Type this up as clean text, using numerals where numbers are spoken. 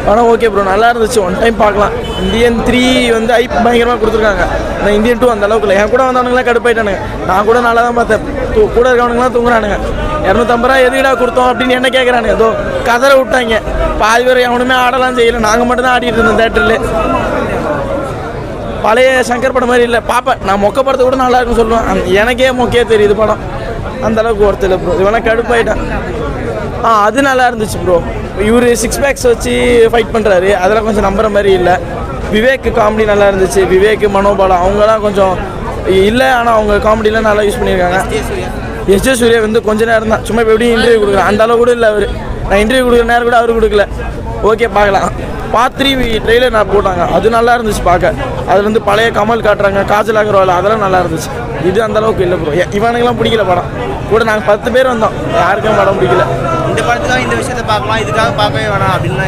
படம் okay bro, நல்லா இருந்துச்சு. ஒன் டைம் பார்க்கலாம். இந்தியன் 3 வந்து ஐப் பயங்கரமாக கொடுத்துருக்காங்க. ஆனால் இந்தியன் 2 அந்த அளவுக்கு இல்லை. என் கூட வந்தவனுங்களாம் கடுப்பாயிட்டானுங்க. நான் கூட நல்லா தான் பார்த்தேன். கூட இருக்கவனுங்களாம் தூங்குறானுங்க. 250 ரூபா எதுக்கிடா கொடுத்தோம் அப்படின்னு என்ன கேட்குறானுங்க. ஏதோ கதரை விட்டாங்க. பாதி பேர் எவனுமே ஆடலாம் செய்யலை. நாங்கள் மட்டும் தான் ஆடிட்டு இருந்தோம் தேட்டரில். பழைய சங்கர் படம் மாதிரி இல்லை. பார்ப்பேன் நான் மொக்க படத்தை கூட நல்லா இருக்குன்னு சொல்லுவேன். எனக்கே மொக்கையே தெரியுது படம். அந்தளவுக்கு ஒருத்தர் இல்லை ப்ரோ. இவனா கடுப்பாயிட்டான். அது நல்லா இருந்துச்சு ப்ரோ. இவர் 6 பேக்ஸ் வச்சு ஃபைட் பண்ணுறாரு. அதெல்லாம் கொஞ்சம் நம்புற மாதிரி இல்லை. விவேக் காமெடி நல்லா இருந்துச்சு. விவேக், மனோபாலா அவங்களாம் கொஞ்சம் இல்லை. ஆனால் அவங்க காமெடிலாம் நல்லா யூஸ் பண்ணியிருக்காங்க. எஸ்ஜே சூர்யா வந்து கொஞ்சம் நேரம் தான். சும்மா இப்போ எப்படி இன்டர்வியூ கொடுக்குறேன் அந்த அளவு கூட இல்லை அவர். நான் இன்டர்வியூ கொடுக்குற நேரம் கூட அவரு கொடுக்கல. ஓகே பார்க்கலாம். பார்ட் 3 ட்ரெயிலர் நான் போட்டாங்க. அது நல்லா இருந்துச்சு பார்க்க. அதில் வந்து பழைய கமல் காட்டுறாங்க, காஜல் அகர்வால், அதெல்லாம் நல்லா இருந்துச்சு. இது அந்தளவுக்கு இல்லை ப்ரோ. இவனுக்கெல்லாம் பிடிக்கல படம். கூட நாங்கள் 10 பேர் வந்தோம். யாருக்கும் படம் பிடிக்கல. இந்த படத்துக்காக இந்த விஷயத்தை பார்க்கலாம், இதுக்காக பார்க்கவே வேணாம் அப்படின்னா